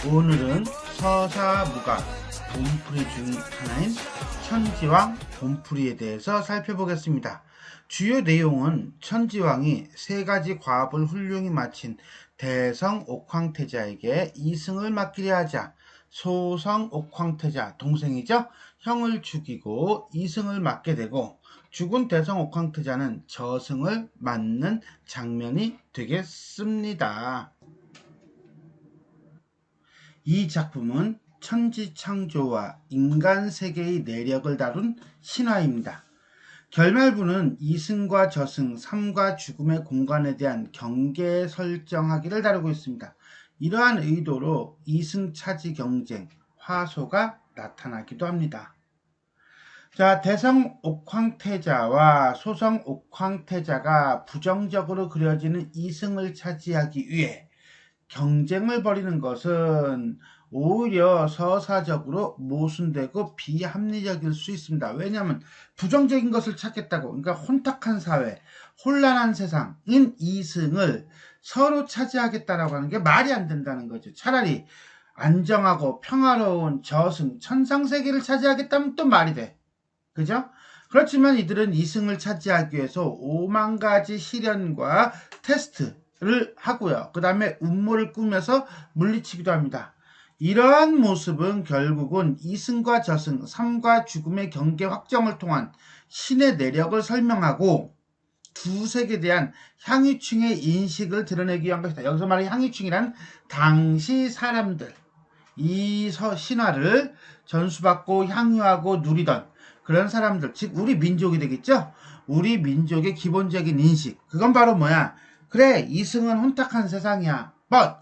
오늘은 서사무가 본풀이 중 하나인 천지왕 본풀이에 대해서 살펴보겠습니다. 주요 내용은 천지왕이 세 가지 과업을 훌륭히 마친 대성 옥황태자에게 이승을 맡기려 하자 소성 옥황태자 동생이죠. 형을 죽이고 이승을 맡게 되고 죽은 대성 옥황태자는 저승을 맡는 장면이 되겠습니다. 이 작품은 천지창조와 인간세계의 내력을 다룬 신화입니다. 결말부는 이승과 저승, 삶과 죽음의 공간에 대한 경계 설정하기를 다루고 있습니다. 이러한 의도로 이승 차지 경쟁, 화소가 나타나기도 합니다. 자, 대성 옥황태자와 소성 옥황태자가 부정적으로 그려지는 이승을 차지하기 위해 경쟁을 벌이는 것은 오히려 서사적으로 모순되고 비합리적일 수 있습니다. 왜냐하면 부정적인 것을 찾겠다고, 그러니까 혼탁한 사회, 혼란한 세상인 이승을 서로 차지하겠다라고 하는 게 말이 안 된다는 거죠. 차라리 안정하고 평화로운 저승, 천상세계를 차지하겠다면 또 말이 돼. 그죠? 그렇지만 이들은 이승을 차지하기 위해서 5만 가지 시련과 테스트를 하고요. 그 다음에 음모를 꾸며서 물리치기도 합니다. 이러한 모습은 결국은 이승과 저승, 삶과 죽음의 경계 확정을 통한 신의 내력을 설명하고 두 색에 대한 향유층의 인식을 드러내기 위한 것이다. 여기서 말하는 향유층이란 당시 사람들, 이 신화를 전수받고 향유하고 누리던 그런 사람들, 즉 우리 민족이 되겠죠. 우리 민족의 기본적인 인식, 그건 바로 뭐야? 그래, 이승은 혼탁한 세상이야.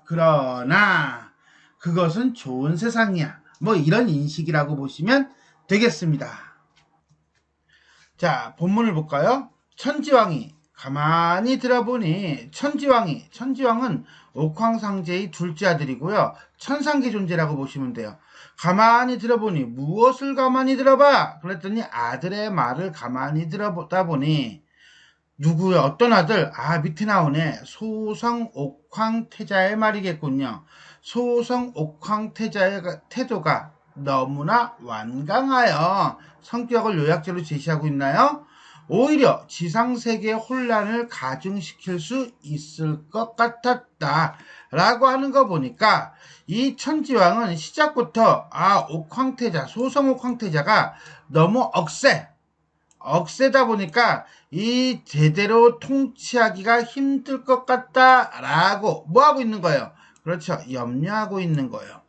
그러나 그것은 좋은 세상이야. 뭐 이런 인식이라고 보시면 되겠습니다. 자, 본문을 볼까요? 천지왕이 가만히 들어보니 천지왕은 옥황상제의 둘째 아들이고요. 천상계 존재라고 보시면 돼요. 가만히 들어보니 무엇을 가만히 들어봐? 그랬더니 아들의 말을 가만히 들어보다 보니 누구야? 어떤 아들? 밑에 나오네. 소성 옥황태자의 말이겠군요. 소성 옥황태자의 태도가 너무나 완강하여 성격을 요약적으로 제시하고 있나요? 오히려 지상세계의 혼란을 가중시킬 수 있을 것 같았다 라고 하는 거 보니까 이 천지왕은 시작부터 옥황태자, 소성 옥황태자가 너무 억세다 보니까 이 제대로 통치하기가 힘들 것 같다라고 뭐하고 있는 거예요? 그렇죠. 염려하고 있는 거예요.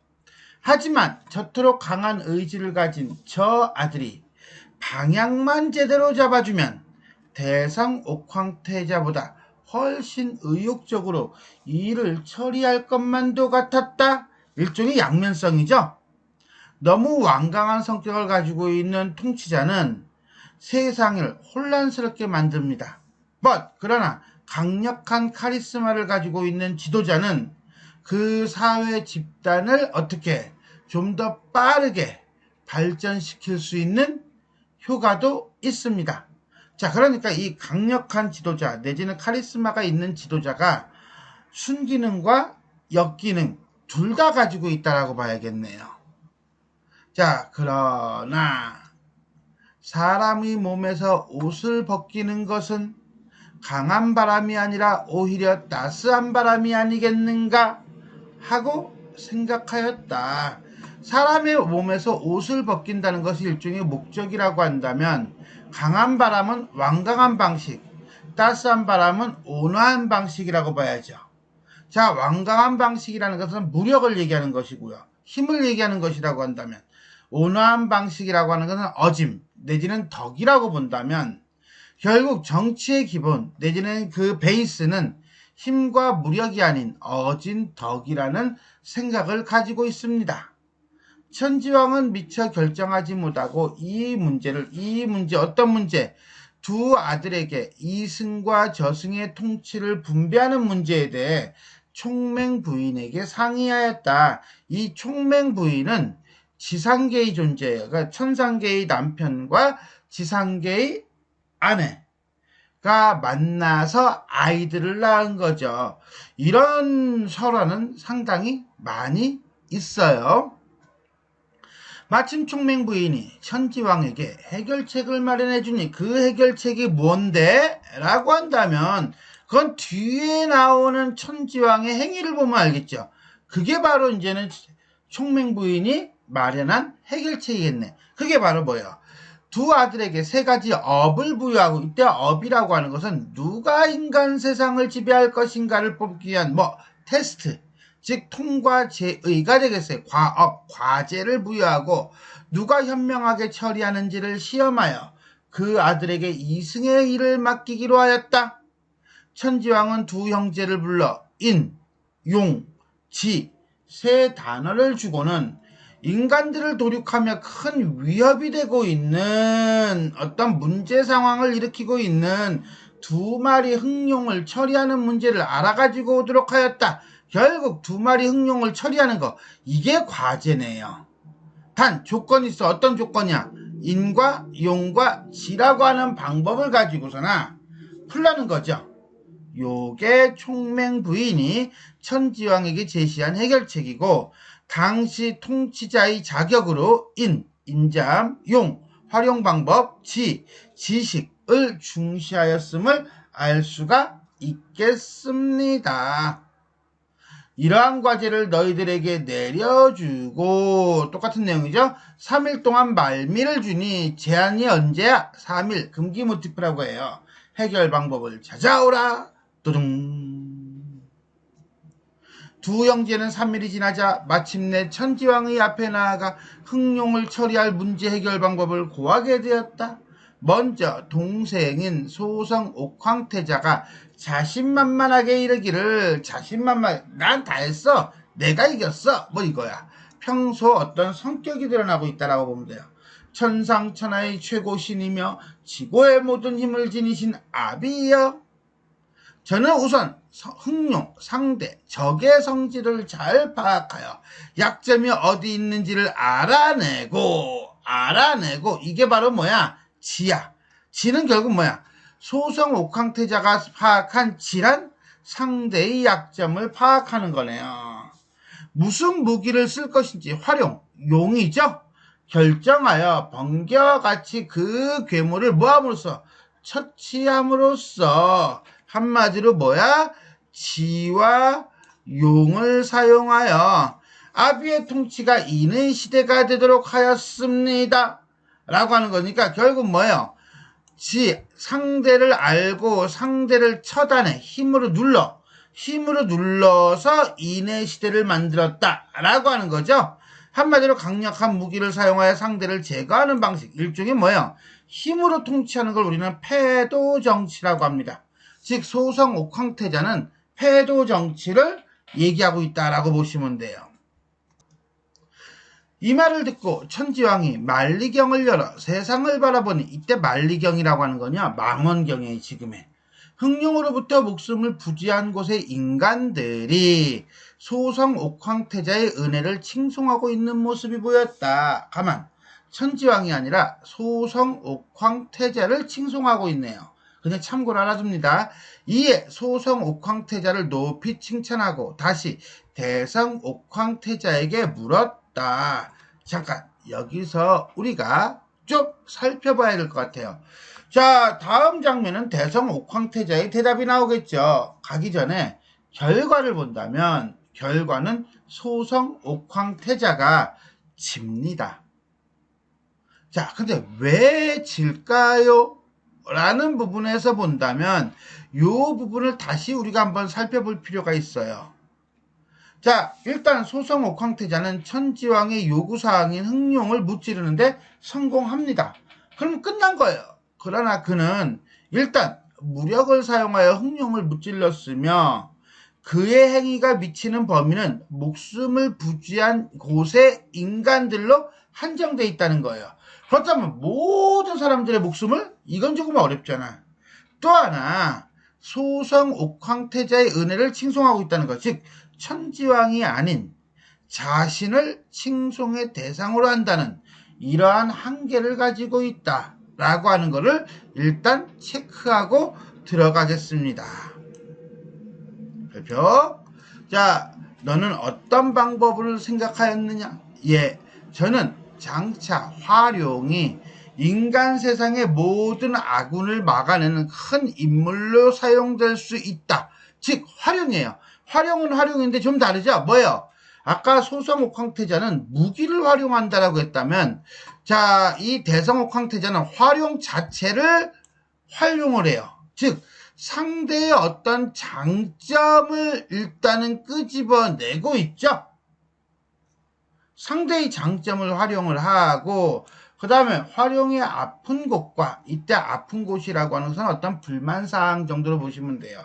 하지만 저토록 강한 의지를 가진 저 아들이 방향만 제대로 잡아주면 대성 옥황태자보다 훨씬 의욕적으로 일을 처리할 것만도 같았다. 일종의 양면성이죠. 너무 완강한 성격을 가지고 있는 통치자는 세상을 혼란스럽게 만듭니다. 그러나 강력한 카리스마를 가지고 있는 지도자는 그 사회 집단을 어떻게 좀 더 빠르게 발전시킬 수 있는 효과도 있습니다. 자, 그러니까 이 강력한 지도자 내지는 카리스마가 있는 지도자가 순기능과 역기능 둘 다 가지고 있다라고 봐야겠네요. 자, 그러나 사람의 몸에서 옷을 벗기는 것은 강한 바람이 아니라 오히려 따스한 바람이 아니겠는가 하고 생각하였다. 사람의 몸에서 옷을 벗긴다는 것이 일종의 목적이라고 한다면 강한 바람은 완강한 방식, 따스한 바람은 온화한 방식이라고 봐야죠. 자, 완강한 방식이라는 것은 무력을 얘기하는 것이고요. 힘을 얘기하는 것이라고 한다면 온화한 방식이라고 하는 것은 어짐 내지는 덕이라고 본다면 결국 정치의 기본 내지는 그 베이스는 힘과 무력이 아닌 어진 덕이라는 생각을 가지고 있습니다. 천지왕은 미처 결정하지 못하고 이 문제 어떤 문제? 두 아들에게 이승과 저승의 통치를 분배하는 문제에 대해 총맹부인에게 상의하였다. 이 총맹부인은 지상계의 존재예요. 그러니까 천상계의 남편과 지상계의 아내가 만나서 아이들을 낳은 거죠. 이런 설화는 상당히 많이 있어요. 마침 총맹부인이 천지왕에게 해결책을 마련해주니 그 해결책이 뭔데? 라고 한다면 그건 뒤에 나오는 천지왕의 행위를 보면 알겠죠. 그게 바로 이제는 총맹부인이 마련한 해결책이겠네. 그게 바로 뭐예요? 두 아들에게 세 가지 업을 부여하고, 이때 업이라고 하는 것은 누가 인간 세상을 지배할 것인가를 뽑기 위한 테스트, 즉 통과 제의가 되겠어요. 과업, 과제를 부여하고 누가 현명하게 처리하는지를 시험하여 그 아들에게 이승의 일을 맡기기로 하였다. 천지왕은 두 형제를 불러 인, 용, 지 세 단어를 주고는 인간들을 도륙하며 큰 위협이 되고 있는 어떤 문제 상황을 일으키고 있는 두 마리 흑룡을 처리하는 문제를 알아가지고 오도록 하였다. 결국 두 마리 흑룡을 처리하는 거, 이게 과제네요. 단 조건이 있어. 어떤 조건이야? 인과 용과 지라고 하는 방법을 가지고서나 풀라는 거죠. 요게 총맹부인이 천지왕에게 제시한 해결책이고, 당시 통치자의 자격으로 인, 인자함, 용, 활용 방법, 지, 지식을 중시하였음을 알 수가 있겠습니다. 이러한 과제를 너희들에게 내려주고, 똑같은 내용이죠. 3일 동안 말미를 주니 제한이 언제야? 3일, 금기모티프라고 해요. 해결 방법을 찾아오라. 또둥. 두 형제는 3일이 지나자 마침내 천지왕의 앞에 나아가 흑룡을 처리할 문제 해결 방법을 고하게 되었다. 먼저 동생인 소성 옥황태자가 자신만만하게 이르기를, 난 다 했어, 내가 이겼어, 이거야. 평소 어떤 성격이 드러나고 있다라고 보면 돼요. 천상천하의 최고 신이며 지고의 모든 힘을 지니신 아비여, 저는 우선 흑룡, 상대, 적의 성질을 잘 파악하여 약점이 어디 있는지를 알아내고, 이게 바로 뭐야? 지야. 지는 결국 뭐야? 소성 옥황태자가 파악한 지란 상대의 약점을 파악하는 거네요. 무슨 무기를 쓸 것인지 활용, 용이죠? 결정하여 번개와 같이 그 괴물을 뭐함으로써? 처치함으로써, 한마디로 뭐야? 지와 용을 사용하여 아비의 통치가 인의 시대가 되도록 하였습니다. 라고 하는 거니까 결국 뭐예요? 상대를 알고 상대를 처단해 힘으로 눌러서 인의 시대를 만들었다 라고 하는 거죠. 한마디로 강력한 무기를 사용하여 상대를 제거하는 방식, 일종의 뭐예요? 힘으로 통치하는 걸 우리는 패도 정치라고 합니다. 즉 소성 옥황태자는 패도 정치를 얘기하고 있다라고 보시면 돼요. 이 말을 듣고 천지왕이 만리경을 열어 세상을 바라보니, 이때 만리경이라고 하는 거냐? 망원경이에요. 지금의 흑룡으로부터 목숨을 부지한 곳의 인간들이 소성 옥황태자의 은혜를 칭송하고 있는 모습이 보였다. 가만, 천지왕이 아니라 소성 옥황태자를 칭송하고 있네요. 그냥 참고로 알아둡니다. 이에 소성 옥황태자를 높이 칭찬하고 다시 대성 옥황태자에게 물었다. 잠깐 여기서 우리가 좀 살펴봐야 될 것 같아요. 자, 다음 장면은 대성 옥황태자의 대답이 나오겠죠. 가기 전에 결과를 본다면 결과는 소성 옥황태자가 집니다. 자, 근데 왜 질까요? 라는 부분에서 본다면 이 부분을 다시 우리가 한번 살펴볼 필요가 있어요. 자, 일단 소성 옥황태자는 천지왕의 요구사항인 흑룡을 무찌르는데 성공합니다. 그럼 끝난 거예요. 그러나 그는 일단 무력을 사용하여 흑룡을 무찔렀으며 그의 행위가 미치는 범위는 목숨을 부지한 곳의 인간들로 한정되어 있다는 거예요. 그렇다면 모든 사람들의 목숨을? 이건 조금 어렵잖아. 또 하나, 소성 옥황태자의 은혜를 칭송하고 있다는 것, 즉 천지왕이 아닌 자신을 칭송의 대상으로 한다는 이러한 한계를 가지고 있다라고 하는 것을 일단 체크하고 들어가겠습니다. 별표. 자, 너는 어떤 방법을 생각하였느냐? 예, 저는 장차 활용이 인간 세상의 모든 아군을 막아내는 큰 인물로 사용될 수 있다. 즉 활용이에요. 활용은 활용인데 좀 다르죠? 뭐예요? 아까 소성옥황태자는 무기를 활용한다라고 했다면, 자, 이 대성옥황태자는 활용 자체를 활용을 해요. 즉 상대의 어떤 장점을 일단은 끄집어내고 있죠. 상대의 장점을 활용을 하고, 그 다음에 활용의 아픈 곳과, 이때 아픈 곳이라고 하는 것은 어떤 불만사항 정도로 보시면 돼요.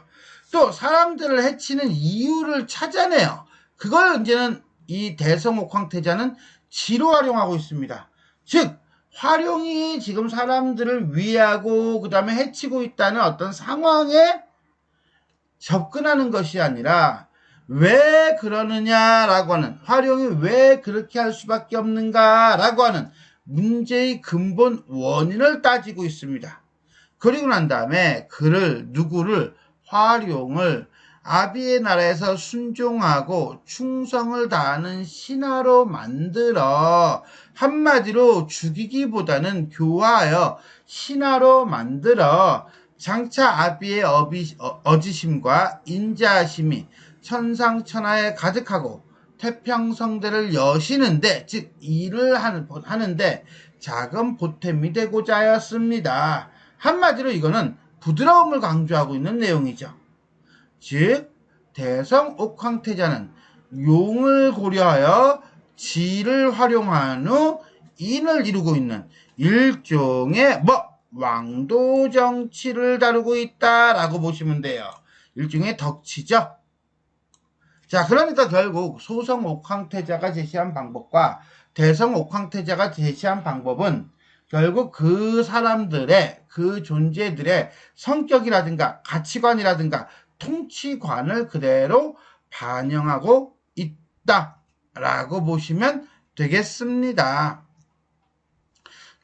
또 사람들을 해치는 이유를 찾아내요. 그걸 이제는 이 대성옥황태자는 지로 활용하고 있습니다. 즉 활용이 지금 사람들을 위하고 그 다음에 해치고 있다는 어떤 상황에 접근하는 것이 아니라 왜 그러느냐라고 하는, 활용이 왜 그렇게 할 수밖에 없는가라고 하는 문제의 근본 원인을 따지고 있습니다. 그리고 난 다음에 누구를 활용을 아비의 나라에서 순종하고 충성을 다하는 신하로 만들어, 한마디로 죽이기보다는 교화하여 신하로 만들어 장차 아비의 어지심과 인자하심이 천상천하에 가득하고 태평성대를 여시는데, 즉 일을 하는데 작은 보탬이 되고자 하였습니다. 한마디로 이거는 부드러움을 강조하고 있는 내용이죠. 즉 대성옥황태자는 용을 고려하여 지를 활용한 후 인을 이루고 있는 일종의 왕도 정치를 다루고 있다라고 보시면 돼요. 일종의 덕치죠. 자, 그러니까 결국 소성옥황태자가 제시한 방법과 대성옥황태자가 제시한 방법은 결국 그 사람들의, 그 존재들의 성격이라든가 가치관이라든가 통치관을 그대로 반영하고 있다라고 보시면 되겠습니다.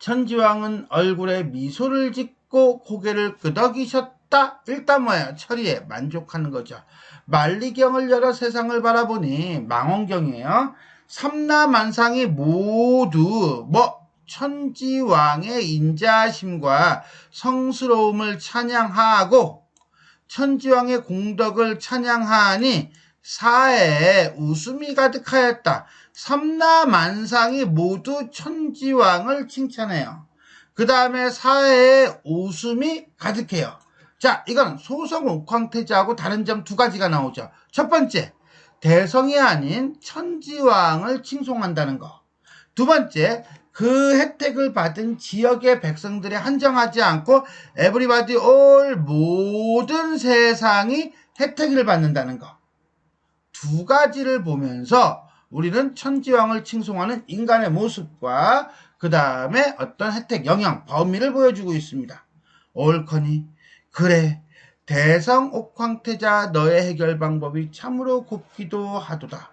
천지왕은 얼굴에 미소를 짓고 고개를 끄덕이셨다. 일단 뭐야? 처리에 만족하는 거죠. 만리경을 열어 세상을 바라보니, 망원경이에요. 삼라만상이 모두 천지왕의 인자심과 성스러움을 찬양하고 천지왕의 공덕을 찬양하니 사해에 웃음이 가득하였다. 삼라만상이 모두 천지왕을 칭찬해요. 그 다음에 사해에 웃음이 가득해요. 자, 이건 소성옥황태자하고 다른 점 두 가지가 나오죠. 첫 번째, 대성이 아닌 천지왕을 칭송한다는 거. 두 번째, 그 혜택을 받은 지역의 백성들이 한정하지 않고 everybody all, 모든 세상이 혜택을 받는다는 거. 두 가지를 보면서 우리는 천지왕을 칭송하는 인간의 모습과 그 다음에 어떤 혜택, 영향, 범위를 보여주고 있습니다. 옳거니 그래, 대성옥황태자 너의 해결 방법이 참으로 곱기도 하도다.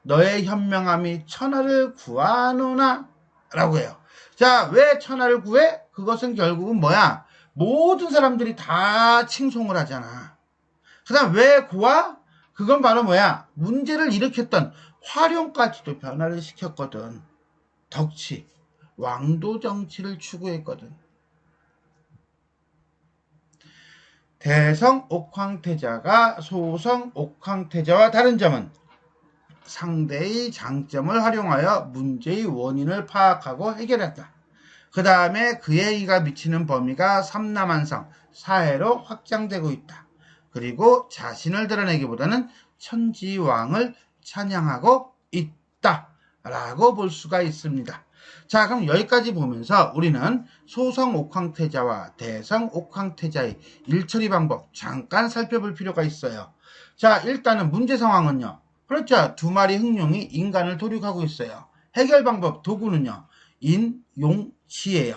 너의 현명함이 천하를 구하노나? 라고 해요. 자, 왜 천하를 구해? 그것은 결국은 뭐야? 모든 사람들이 다 칭송을 하잖아. 그 다음 왜 구하? 그건 바로 뭐야? 문제를 일으켰던 활용까지도 변화를 시켰거든. 덕치, 왕도 정치를 추구했거든. 대성옥황태자가 소성옥황태자와 다른 점은 상대의 장점을 활용하여 문제의 원인을 파악하고 해결했다. 그 다음에 그의 이가 미치는 범위가 삼라만상, 사해로 확장되고 있다. 그리고 자신을 드러내기보다는 천지왕을 찬양하고 있다라고 볼 수가 있습니다. 자, 그럼 여기까지 보면서 우리는 소성옥황태자와 대성옥황태자의 일처리 방법 잠깐 살펴볼 필요가 있어요. 자, 일단은 문제 상황은요. 그렇죠. 두 마리 흑룡이 인간을 도륙하고 있어요. 해결 방법 도구는요. 인, 용, 지예요.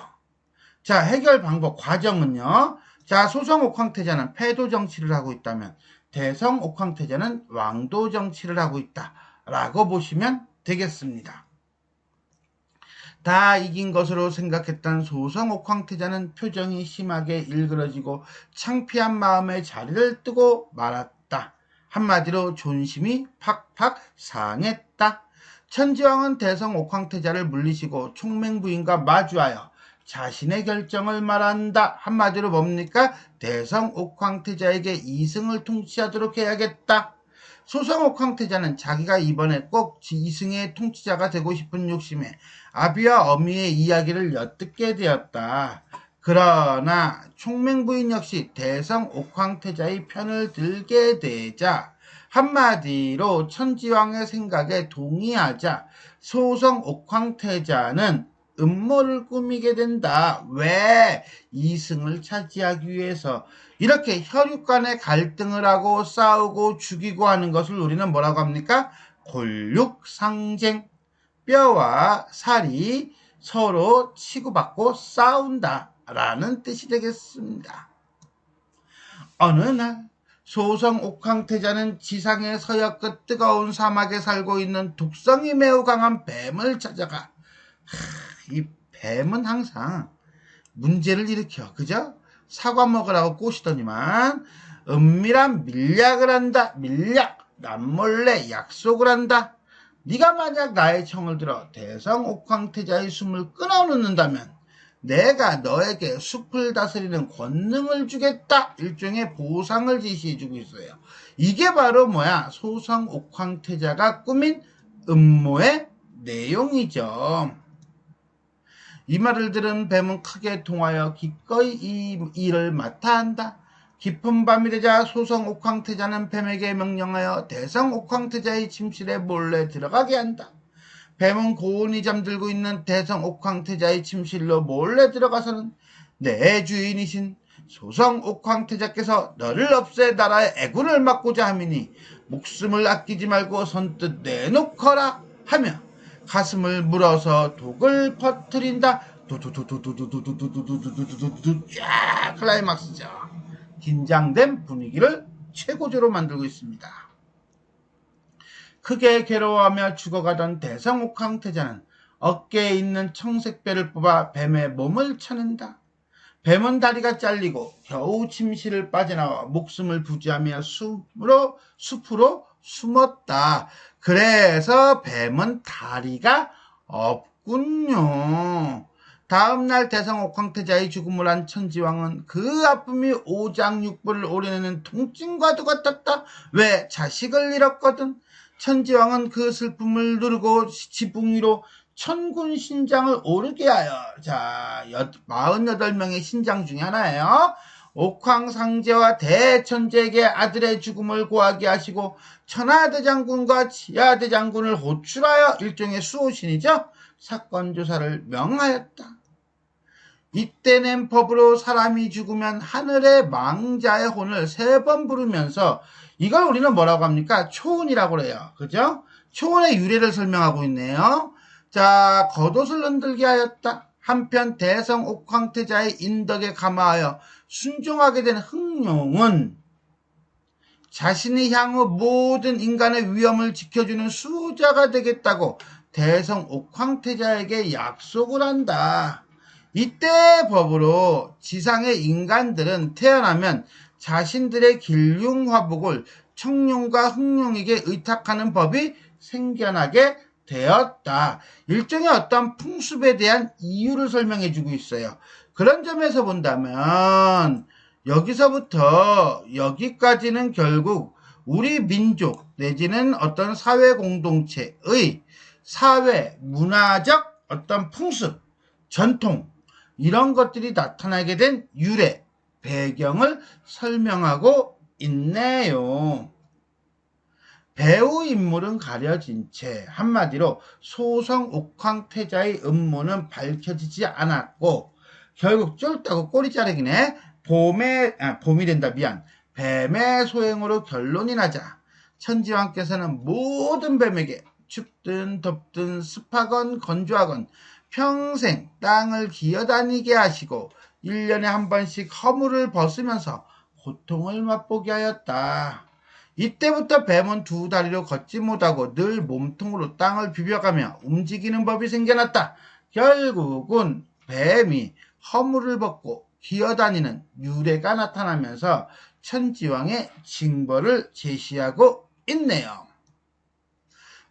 자, 해결 방법 과정은요. 자, 소성옥황태자는 패도 정치를 하고 있다면 대성옥황태자는 왕도 정치를 하고 있다라고 보시면 되겠습니다. 다 이긴 것으로 생각했던 소성옥황태자는 표정이 심하게 일그러지고 창피한 마음에 자리를 뜨고 말았다. 한마디로 존심이 팍팍 상했다. 천지왕은 대성 옥황태자를 물리시고 총맹부인과 마주하여 자신의 결정을 말한다. 한마디로 뭡니까? 대성 옥황태자에게 이승을 통치하도록 해야겠다. 소성 옥황태자는 자기가 이번에 꼭 이승의 통치자가 되고 싶은 욕심에 아비와 어미의 이야기를 엿듣게 되었다. 그러나 총맹부인 역시 대성 옥황태자의 편을 들게 되자 한마디로 천지왕의 생각에 동의하자 소성 옥황태자는 음모를 꾸미게 된다. 왜? 이승을 차지하기 위해서. 이렇게 혈육 간의 갈등을 하고 싸우고 죽이고 하는 것을 우리는 뭐라고 합니까? 골육상쟁. 뼈와 살이 서로 치고받고 싸운다 라는 뜻이 되겠습니다. 어느 날 소성 옥황태자는 지상의 서역끝 뜨거운 사막에 살고 있는 독성이 매우 강한 뱀을 찾아가. 이 뱀은 항상 문제를 일으켜. 그죠? 사과 먹으라고 꼬시더니만 은밀한 밀약을 한다. 밀약. 남몰래 약속을 한다. 네가 만약 나의 청을 들어 대성 옥황태자의 숨을 끊어놓는다면 내가 너에게 숲을 다스리는 권능을 주겠다. 일종의 보상을 제시해주고 있어요. 이게 바로 뭐야? 소성 옥황태자가 꾸민 음모의 내용이죠. 이 말을 들은 뱀은 크게 통하여 기꺼이 이 일을 맡아 한다. 깊은 밤이 되자 소성 옥황태자는 뱀에게 명령하여 대성 옥황태자의 침실에 몰래 들어가게 한다. 뱀은 고온히 잠들고 있는 대성 옥황태자의 침실로 몰래 들어가서는 내 주인이신 소성 옥황태자께서 너를 없애 나라의 애군을 막고자 함이니 목숨을 아끼지 말고 선뜻 내놓거라 하며 가슴을 물어서 독을 퍼뜨린다. 두두두두두두두두두두두두두두 쫙 클라이막스죠. 긴장된 분위기를 최고조로 만들고 있습니다. 크게 괴로워하며 죽어가던 대성 옥황태자는 어깨에 있는 청색뼈를 뽑아 뱀의 몸을 쳐낸다. 뱀은 다리가 잘리고 겨우 침실을 빠져나와 목숨을 부지하며 숲으로 숨었다. 그래서 뱀은 다리가 없군요. 다음날 대성 옥황태자의 죽음을 한 천지왕은 그 아픔이 오장육부를 오려내는 통증과도 같았다. 왜? 자식을 잃었거든. 천지왕은 그 슬픔을 누르고 지붕 위로 천군 신장을 오르게 하여 48명의 신장 중에 하나예요. 옥황상제와 대천재에게 아들의 죽음을 고하게 하시고 천하대장군과 지하대장군을 호출하여 일종의 수호신이죠. 사건 조사를 명하였다. 이때 낸 법으로 사람이 죽으면 하늘의 망자의 혼을 3번 부르면서 이걸 우리는 뭐라고 합니까? 초혼이라고 그래요. 그죠? 초혼의 유래를 설명하고 있네요. 자, 겉옷을 흔들게 하였다. 한편 대성 옥황태자의 인덕에 감화하여 순종하게 된 흥룡은 자신이 향후 모든 인간의 위험을 지켜주는 수호자가 되겠다고 대성 옥황태자에게 약속을 한다. 이때 법으로 지상의 인간들은 태어나면 자신들의 길흉화복을 청룡과 흥룡에게 의탁하는 법이 생겨나게 되었다. 일종의 어떤 풍습에 대한 이유를 설명해주고 있어요. 그런 점에서 본다면 여기서부터 여기까지는 결국 우리 민족 내지는 어떤 사회 공동체의 사회 문화적 어떤 풍습, 전통 이런 것들이 나타나게 된 유래, 배경을 설명하고 있네요. 배우 인물은 가려진 채 한마디로 소성 옥황태자의 음모는 밝혀지지 않았고 결국 쫄다고 꼬리 자르기네 봄이 된다 미안 뱀의 소행으로 결론이 나자 천지왕께서는 모든 뱀에게 춥든 덥든 습하건 건조하건 평생 땅을 기어다니게 하시고 1년에 한 번씩 허물을 벗으면서 고통을 맛보게 하였다. 이때부터 뱀은 2다리로 걷지 못하고 늘 몸통으로 땅을 비벼가며 움직이는 법이 생겨났다. 결국은 뱀이 허물을 벗고 기어다니는 유래가 나타나면서 천지왕의 징벌을 제시하고 있네요.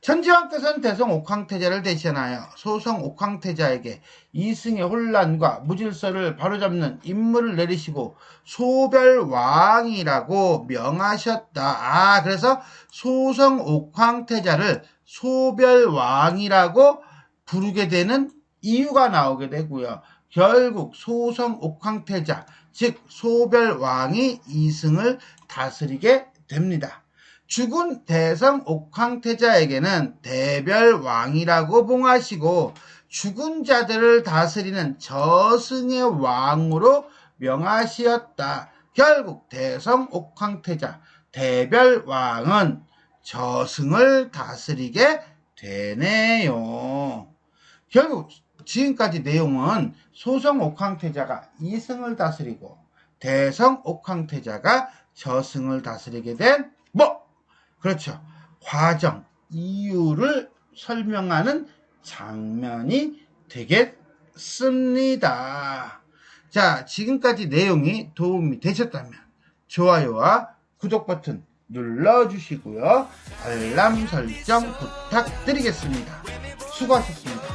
천지왕 뜻은 대성 옥황태자를 대신하여 소성 옥황태자에게 이승의 혼란과 무질서를 바로잡는 임무를 내리시고 소별왕이라고 명하셨다. 그래서 소성 옥황태자를 소별왕이라고 부르게 되는 이유가 나오게 되고요. 결국 소성 옥황태자, 즉 소별왕이 이승을 다스리게 됩니다. 죽은 대성 옥황태자에게는 대별왕이라고 봉하시고 죽은 자들을 다스리는 저승의 왕으로 명하시었다. 결국 대성 옥황태자, 대별왕은 저승을 다스리게 되네요. 결국 지금까지 내용은 소성 옥황태자가 이승을 다스리고 대성 옥황태자가 저승을 다스리게 된 그렇죠. 과정, 이유를 설명하는 장면이 되겠습니다. 자, 지금까지 내용이 도움이 되셨다면 좋아요와 구독 버튼 눌러주시고요. 알람 설정 부탁드리겠습니다. 수고하셨습니다.